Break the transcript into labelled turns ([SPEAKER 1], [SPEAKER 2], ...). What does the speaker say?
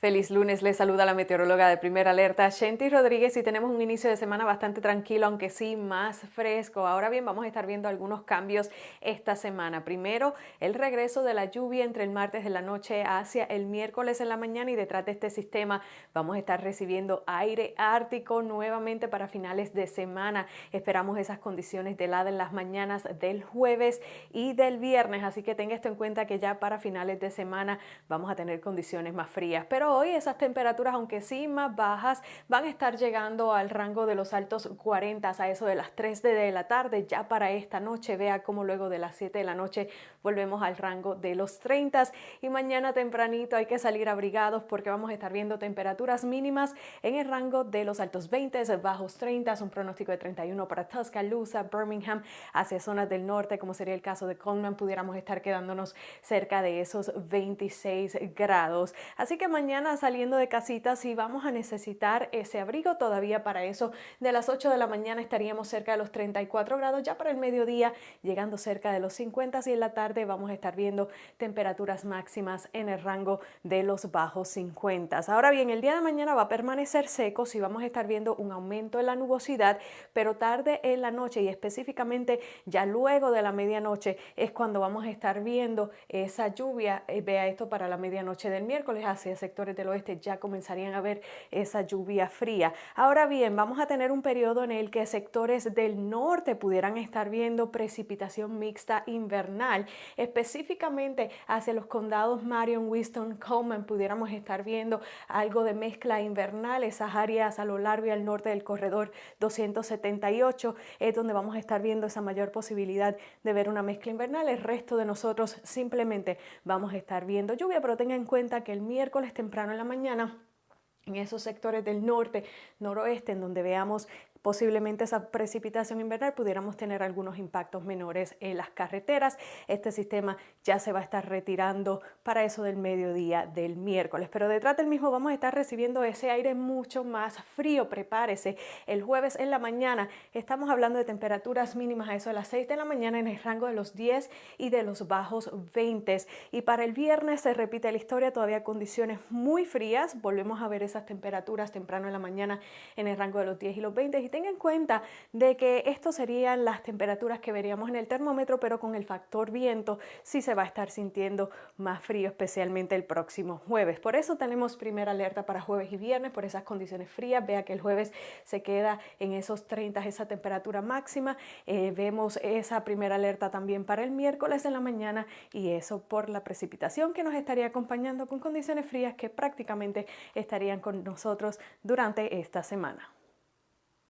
[SPEAKER 1] Feliz lunes, les saluda la meteoróloga de Primera Alerta, Shenty Rodríguez, y tenemos un inicio de semana bastante tranquilo, aunque sí más fresco. Ahora bien, vamos a estar viendo algunos cambios esta semana. Primero, el regreso de la lluvia entre el martes de la noche hacia el miércoles en la mañana, y detrás de este sistema vamos a estar recibiendo aire ártico nuevamente para finales de semana. Esperamos esas condiciones de helada en las mañanas del jueves y del viernes, así que tenga esto en cuenta que ya para finales de semana vamos a tener condiciones más frías. Pero hoy esas temperaturas, aunque sí más bajas, van a estar llegando al rango de los altos 40 a eso de las 3 de la tarde. Ya para esta noche, vea cómo luego de las 7 de la noche volvemos al rango de los 30, y mañana tempranito hay que salir abrigados porque vamos a estar viendo temperaturas mínimas en el rango de los altos 20, bajos 30, un pronóstico de 31 para Tuscaloosa, Birmingham, hacia zonas del norte como sería el caso de Coleman, pudiéramos estar quedándonos cerca de esos 26 grados. Así que mañana saliendo de casita, si vamos a necesitar ese abrigo todavía para eso de las 8 de la mañana estaríamos cerca de los 34 grados, ya para el mediodía llegando cerca de los 50, y en la tarde vamos a estar viendo temperaturas máximas en el rango de los bajos 50. Ahora bien, el día de mañana va a permanecer seco, si vamos a estar viendo un aumento en la nubosidad, pero tarde en la noche y específicamente ya luego de la medianoche es cuando vamos a estar viendo esa lluvia. Vea esto para la medianoche del miércoles hacia sectores del oeste ya comenzarían a ver esa lluvia fría. Ahora bien, vamos a tener un periodo en el que sectores del norte pudieran estar viendo precipitación mixta invernal, específicamente hacia los condados Marion, Winston, Coleman pudiéramos estar viendo algo de mezcla invernal. Esas áreas a lo largo y al norte del corredor 278 es donde vamos a estar viendo esa mayor posibilidad de ver una mezcla invernal. El resto de nosotros simplemente vamos a estar viendo lluvia, pero tenga en cuenta que el miércoles temprano en la mañana, en esos sectores del norte, noroeste, en donde veamos posiblemente esa precipitación invernal, pudiéramos tener algunos impactos menores en las carreteras. Este sistema ya se va a estar retirando para eso del mediodía del miércoles, pero detrás del mismo vamos a estar recibiendo ese aire mucho más frío. Prepárese, el jueves en la mañana estamos hablando de temperaturas mínimas a eso de las 6 de la mañana en el rango de los 10 y de los bajos 20, y para el viernes se repite la historia, todavía condiciones muy frías, volvemos a ver esas temperaturas temprano en la mañana en el rango de los 10 y los 20, y tenga en cuenta de que esto serían las temperaturas que veríamos en el termómetro, pero con el factor viento sí se va a estar sintiendo más frío, especialmente el próximo jueves. Por eso tenemos primera alerta para jueves y viernes, por esas condiciones frías. Vea que el jueves se queda en esos 30, esa temperatura máxima. Vemos esa primera alerta también para el miércoles en la mañana, y eso por la precipitación que nos estaría acompañando con condiciones frías que prácticamente estarían con nosotros durante esta semana.